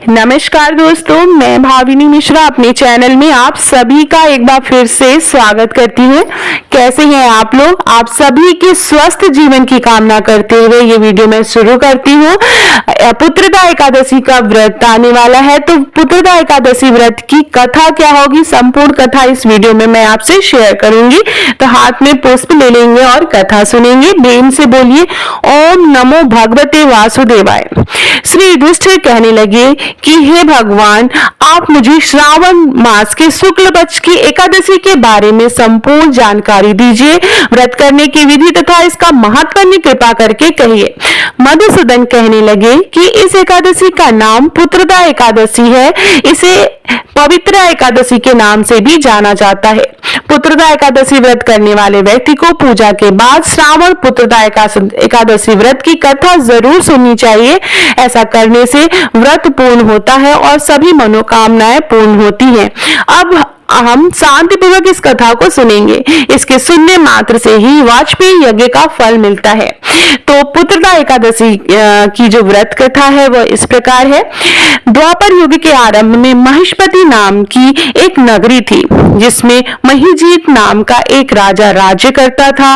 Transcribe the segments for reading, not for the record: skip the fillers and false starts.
नमस्कार दोस्तों, मैं भाविनी मिश्रा अपने चैनल में आप सभी का एक बार फिर से स्वागत करती हूँ। कैसे हैं आप लोग? आप सभी के स्वस्थ जीवन की कामना करते हुए ये वीडियो मैं शुरू करती हूँ। पुत्रदा एकादशी का व्रत आने वाला है, तो पुत्रदा एकादशी व्रत की कथा क्या होगी, संपूर्ण कथा इस वीडियो में मैं आपसे शेयर करूंगी। तो हाथ में पुष्प ले लेंगे और कथा सुनेंगे। प्रेम से बोलिए ओम नमो भगवते वासुदेवाय। श्री युधिष्ठिर कहने लगे कि हे भगवान, आप मुझे श्रावण मास के शुक्ल पक्ष की एकादशी के बारे में संपूर्ण जानकारी दीजिए। व्रत करने की विधि तथा इसका महत्व कृपा करके कहिए। मधुसूदन कहने लगे कि इस एकादशी का नाम पुत्रदा एकादशी है। इसे पवित्र एकादशी के नाम से भी जाना जाता है। पुत्रदा एकादशी व्रत करने वाले व्यक्ति को पूजा के बाद श्रावण पुत्रदा एकादशी व्रत की कथा जरूर सुननी चाहिए। ऐसा करने से व्रत पूर्ण होता है और सभी मनोकामनाएं पूर्ण होती हैं। अब हम शांतिपूर्वक इस कथा को सुनेंगे। इसके सुनने मात्र से ही वाजपेयी यज्ञ का फल मिलता है। तो पुत्रदा एकादशी की जो व्रत कथा है वह इस प्रकार है। द्वापर युग के आरंभ में महिष्पति नाम की एक नगरी थी, जिसमें महिजीत नाम का एक राजा राज्य करता था।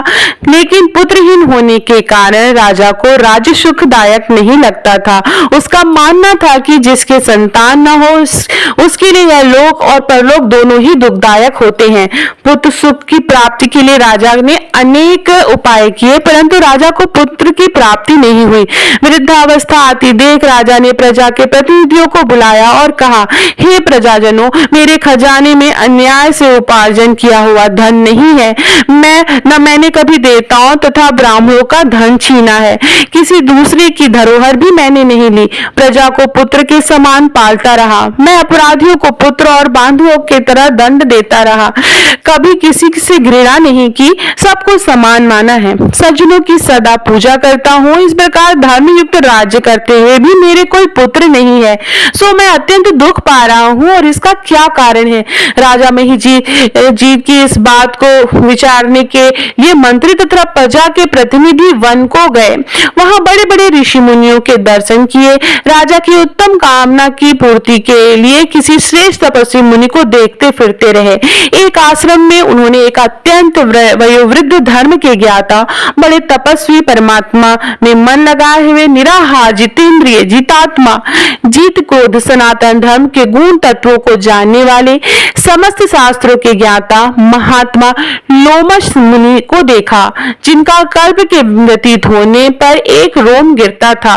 लेकिन पुत्रहीन होने के कारण राजा को राज्य सुखदायक नहीं लगता था। उसका मानना था कि जिसके संतान न हो उसके लिए यह लोक और परलोक दोनों ही दुखदायक होते हैं। पुत्र सुख की प्राप्ति के लिए राजा ने अनेक उपाय किए, परंतु राजा को पुत्र की प्राप्ति नहीं हुई। वृद्धावस्था आती देख राजा ने प्रजा के प्रतिनिधियों को बुलाया और कहा, हे प्रजाजनों, मेरे खजाने में अन्याय से उपार्जन किया हुआ धन नहीं है। मैंने कभी देवताओं तथा ब्राह्मणों का धन छीना है। किसी दूसरे की धरोहर भी मैंने नहीं ली। प्रजा को पुत्र के समान पालता रहा। मैं अपराधियों को पुत्र और बांधुओं की तरह दंड देता रहा। कभी किसी से घृणा नहीं की, सबको समान माना है। सज्जनों की सदा पूजा करता हूँ। इस प्रकार धर्मयुक्त राज्य करते हुए भी मेरे कोई पुत्र नहीं है। सो मैं अत्यंत दुख पा रहा हूँ और इसका क्या कारण है। राजा महिजीत की इस बात को विचारने के लिए मंत्री तथा प्रजा के प्रतिनिधि वन को गए। वहां बड़े बड़े ऋषि मुनियों के दर्शन किए। राजा की उत्तम कामना की पूर्ति के लिए किसी श्रेष्ठ तपस्वी मुनि को देखते फिरते रहे। एक आश्रम में उन्होंने एक अत्यंत वयोवृद्ध धर्म के ज्ञाता, बड़े तपस्वी, परमात्मा में मन लगाए हुए निराहार, जितेंद्रिय, जितात्मा, जीत क्रोध, सनातन धर्म के गुण तत्वों को जानने वाले, समस्त शास्त्रों के ज्ञाता महात्मा लोमश मुनि को देखा, जिनका कल्प के व्यतीत होने पर एक रोम गिरता था।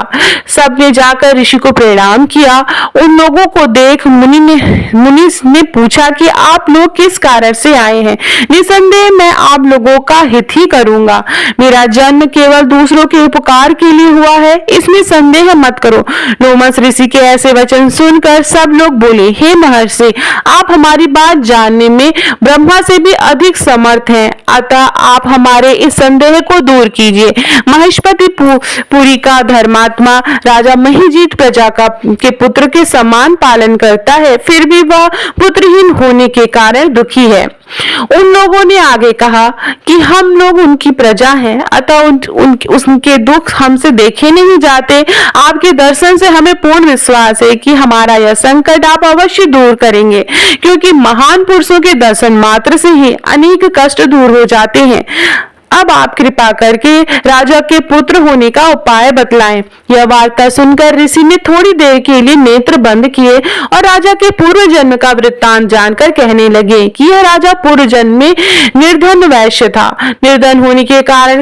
सबने जाकर ऋषि को प्रणाम किया। उन लोगों को देख मुनि ने पूछा कि आप लोग किस कारण से आए हैं। निसंदेह मैं आप लोगों का हित ही करूंगा। मेरा जन्म केवल दूसरों के उपकार के लिए हुआ है, इसमें संदेह मत करो। लोमस ऋषि के ऐसे वचन सुनकर सब लोग बोले, हे महर्षि, आप हमारी बात जानने में ब्रह्मा से भी अधिक समर्थ हैं, अतः आप हमारे इस संदेह को दूर कीजिए। महिष्पति पुरी का धर्मात्मा राजा महिजीत प्रजा के पुत्र के समान पालन करता है, फिर भी वह पुत्रहीन होने के कारण दुखी है। उन लोगों ने आगे कहा कि हम लोग उनकी प्रजा हैं, अतः उनके दुख हमसे देखे नहीं जाते। आपके दर्शन से हमें पूर्ण विश्वास है कि हमारा यह संकट आप अवश्य दूर करेंगे, क्योंकि महान पुरुषों के दर्शन मात्र से ही अनेक कष्ट दूर हो जाते हैं। अब आप कृपा करके राजा के पुत्र होने का उपाय बतलाएं। यह वार्ता सुनकर ऋषि ने थोड़ी देर के लिए नेत्र बंद किए और राजा के पूर्व जन्म का वृत्तांत जानकर कहने लगे कि यह राजा पूर्व जन्म में निर्धन वैश्य था। निर्धन होने के कारण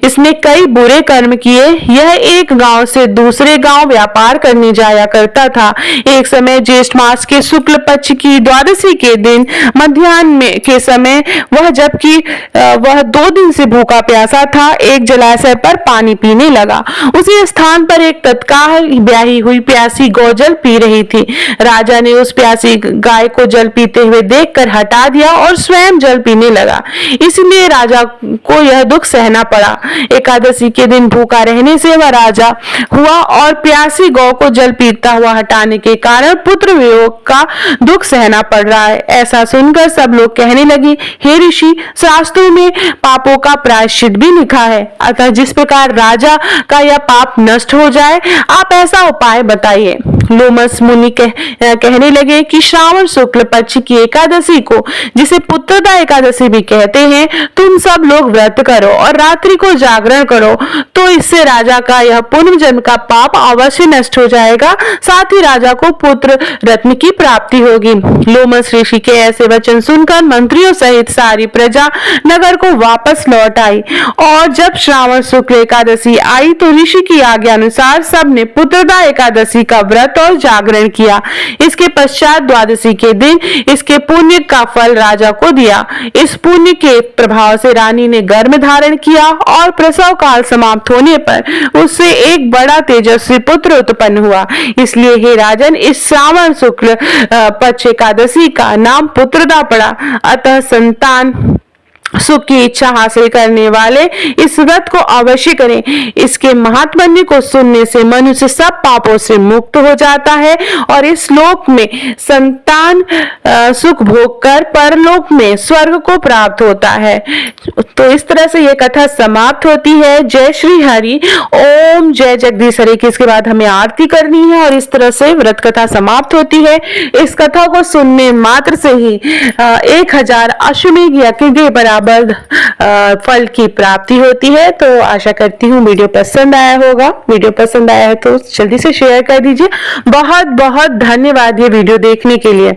इसने कई बुरे कर्म किए। यह एक गांव से दूसरे गांव व्यापार करने जाया करता था। एक समय ज्येष्ठ मास के शुक्ल पक्ष की द्वादशी के दिन मध्याह्न के समय जबकि वह 2 दिन से भूखा प्यासा था, एक जलाशय पर पानी पीने लगा। उसी स्थान पर एक तत्काल ब्याही हुई प्यासी गौ जल पी रही थी। राजा ने उस प्यासी गाय को जल पीते हुए देखकर हटा दिया और स्वयं जल पीने लगा। इसलिए राजा को यह दुख सहना पड़ा। एकादशी के दिन भूखा रहने से वह राजा हुआ और प्यासी गौ को जल पीता हुआ हटाने के कारण पुत्र वियोग का दुख सहना पड़ रहा है। ऐसा सुनकर सब लोग कहने लगे, हे ऋषि, शास्त्रों में पापों का प्रायश्चित भी लिखा है, अतः जिस प्रकार राजा का यह पाप नष्ट हो जाए, आप ऐसा उपाय बताइए। लोमस मुनि कहने लगे कि श्रावण शुक्ल पक्ष की एकादशी को, जिसे पुत्रदा एकादशी भी कहते हैं, तुम सब लोग व्रत करो और रात्रि को जागरण करो, तो इससे राजा का यह पूर्व जन्म का पाप अवश्य नष्ट हो जाएगा, साथ ही राजा को पुत्र रत्न की प्राप्ति होगी। लोमस ऋषि के ऐसे वचन सुनकर मंत्रियों सहित सारी प्रजा नगर को वापस लौट आई और जब श्रावण शुक्ल एकादशी आई तो ऋषि की आज्ञा अनुसार सबने पुत्रदा एकादशी का व्रत और जागरण किया। इसके पश्चात द्वादशी के दिन इसके पुण्य का फल राजा को दिया। इस पुण्य के प्रभाव से रानी ने गर्भ धारण किया और प्रसव काल समाप्त होने पर उससे एक बड़ा तेजस्वी पुत्र उत्पन्न हुआ। इसलिए हे राजन, इस श्रावण शुक्ल पक्ष एकादशी का नाम पुत्रदा पड़ा। अतः संतान सुख की इच्छा हासिल करने वाले इस व्रत को अवश्य करें। इसके महात्म्य को सुनने से मनुष्य सब पापों से मुक्त हो जाता है और इस लोक में संतान सुख भोग कर परलोक में स्वर्ग को प्राप्त होता है। तो इस तरह से यह कथा समाप्त होती है। जय श्री हरि, ओम जय जगदीश हरे। इसके बाद हमें आरती करनी है और इस तरह से व्रत कथा समाप्त होती है। इस कथा को सुनने मात्र से ही 1000 अश्वमेध यज्ञ के बराबर फल की प्राप्ति होती है। तो आशा करती हूँ वीडियो पसंद आया होगा। वीडियो पसंद आया है तो जल्दी से शेयर कर दीजिए। बहुत बहुत धन्यवाद ये वीडियो देखने के लिए।